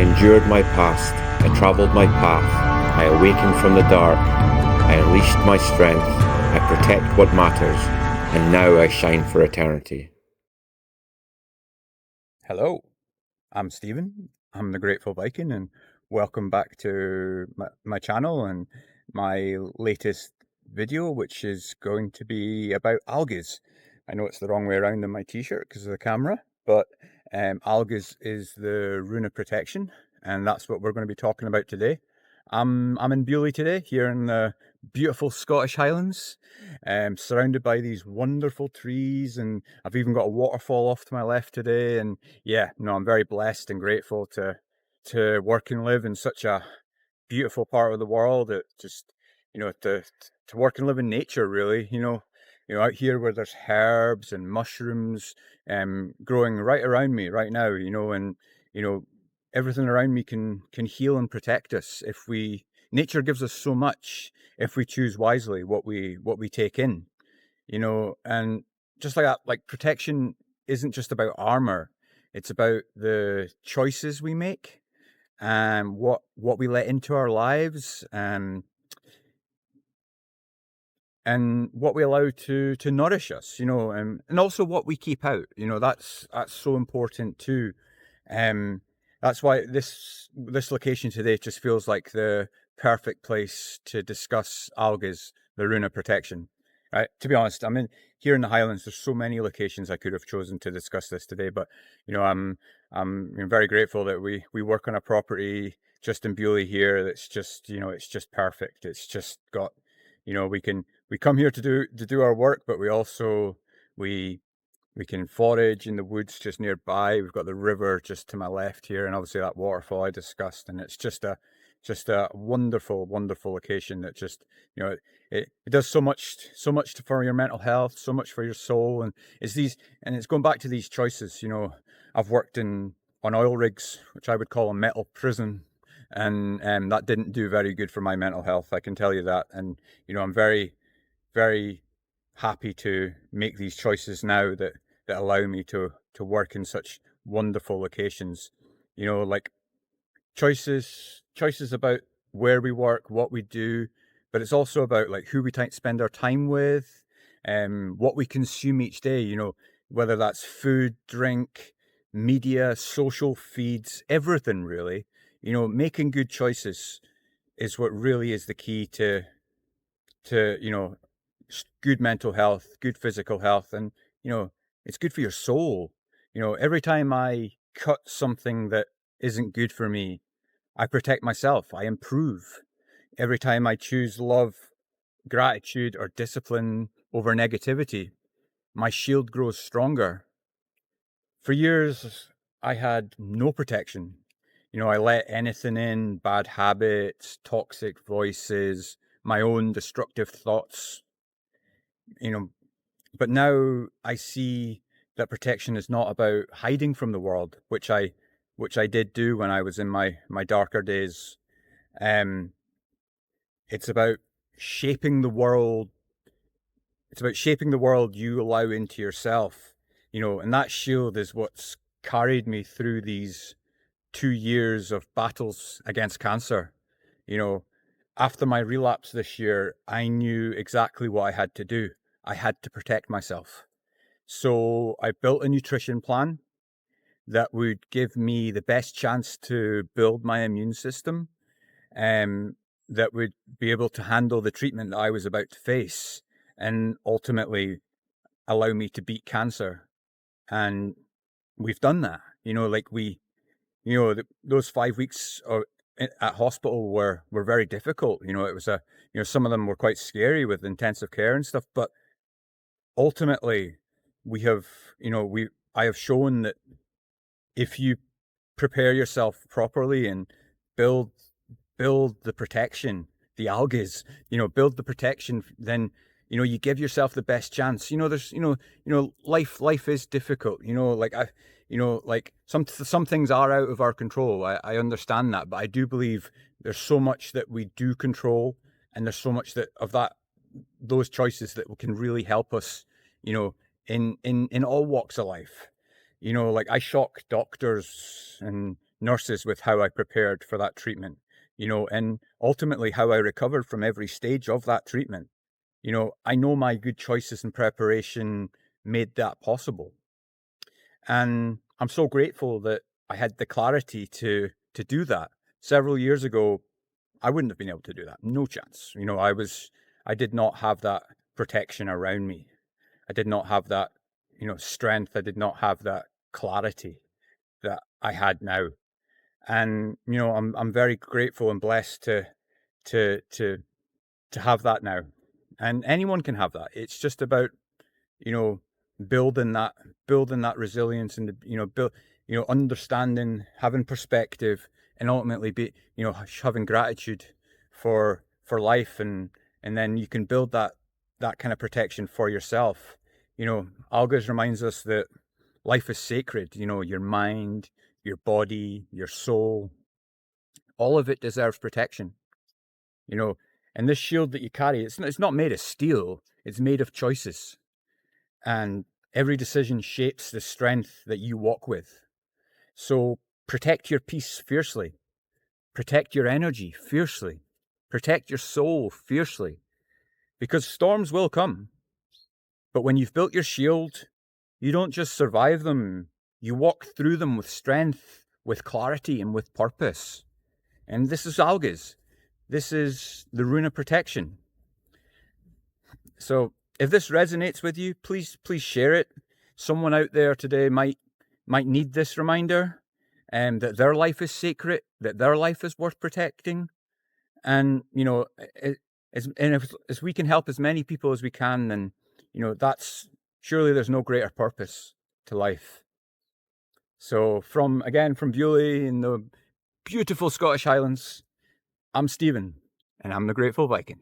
endured my past, I travelled my path, I awakened from the dark, I unleashed my strength, I protect what matters, and now I shine for eternity. Hello, I'm Stephen. I'm the Grateful Viking, and welcome back to my channel and my latest video, which is going to be about Algiz. I know it's the wrong way around in my t-shirt because of the camera, but Algiz is the Rune protection, and that's what we're going to be talking about today. I'm in Beauly today, here in the beautiful Scottish Highlands, surrounded by these wonderful trees, and I've even got a waterfall off to my left today. And yeah, no, I'm very blessed and grateful to work and live in such a beautiful part of the world. It just, to work and live in nature, really. Out here where there's herbs and mushrooms growing right around me right now. And everything around me can heal and protect us if we. Nature gives us so much if we choose wisely what we take in. And just like that, like protection isn't just about armor. It's about the choices we make and what we let into our lives, and what we allow to nourish us, and also what we keep out. That's so important too. That's why this location today just feels like the perfect place to discuss Algiz, the Rune protection. Right? To be honest, here in the Highlands. There's so many locations I could have chosen to discuss this today, but I'm very grateful that we work on a property just in Beauly here that's just it's just perfect. It's just got we come here to do our work, but we also we can forage in the woods just nearby. We've got the river just to my left here, and obviously that waterfall I discussed. And it's just a wonderful, wonderful location that just it does so much for your mental health, so much for your soul. And it's going back to these choices. I've worked on oil rigs, which I would call a metal prison, and that didn't do very good for my mental health, I can tell you that. And I'm very, very happy to make these choices now that allow me to work in such wonderful locations. Like choices about where we work, what we do, but it's also about like who we spend our time with, what we consume each day. Whether that's food, drink, media, social feeds, everything really. Making good choices is what really is the key to good mental health, good physical health, and it's good for your soul. Every time I cut something that isn't good for me, I protect myself, I improve. Every time I choose love, gratitude, or discipline over negativity, my shield grows stronger. For years, I had no protection. I let anything in, bad habits, toxic voices, my own destructive thoughts, but now I see that protection is not about hiding from the world, which I did do when I was in my darker days. It's about shaping the world. It's about shaping the world you allow into yourself, and that shield is what's carried me through these 2 years of battles against cancer. After my relapse this year, I knew exactly what I had to do. I had to protect myself. So I built a nutrition plan that would give me the best chance to build my immune system, and that would be able to handle the treatment that I was about to face, and ultimately allow me to beat cancer. And we've done that. Those 5 weeks at hospital were very difficult. It was some of them were quite scary with intensive care and stuff, but ultimately I have shown that if you prepare yourself properly and build the protection, the Algiz, build the protection, then you give yourself the best chance. There's life is difficult. Like some things are out of our control. I understand that, but I do believe there's so much that we do control, and there's so much those choices that can really help us, in all walks of life. Like I shock doctors and nurses with how I prepared for that treatment, you know, and ultimately how I recovered from every stage of that treatment. You know, I know my good choices and preparation made that possible. And I'm so grateful that I had the clarity to do that. Several years ago, I wouldn't have been able to do that. No chance. You know, I did not have that protection around me. I did not have that, you know, strength. I did not have that clarity that I had now. And, you know, I'm very grateful and blessed to have that now. And anyone can have that. It's just about, you know, building that resilience and, you know, understanding, having perspective, and ultimately you know, having gratitude for life, and then you can build that kind of protection for yourself. You know, Algiz reminds us that life is sacred. You know, your mind, your body, your soul, all of it deserves protection. You know, and this shield that you carry, it's not made of steel. It's made of choices. And every decision shapes the strength that you walk with. So protect your peace fiercely. Protect your energy fiercely. Protect your soul fiercely. Because storms will come. But when you've built your shield, you don't just survive them. You walk through them with strength, with clarity, and with purpose. And this is Algiz. This is the Rune protection. So if this resonates with you, please share it. Someone out there today might need this reminder, that their life is sacred, that their life is worth protecting. And, you know, as we can help as many people as we can, then, you know, that's surely there's no greater purpose to life. So from Beauly in the beautiful Scottish Highlands, I'm Stephen, and I'm the Grateful Viking.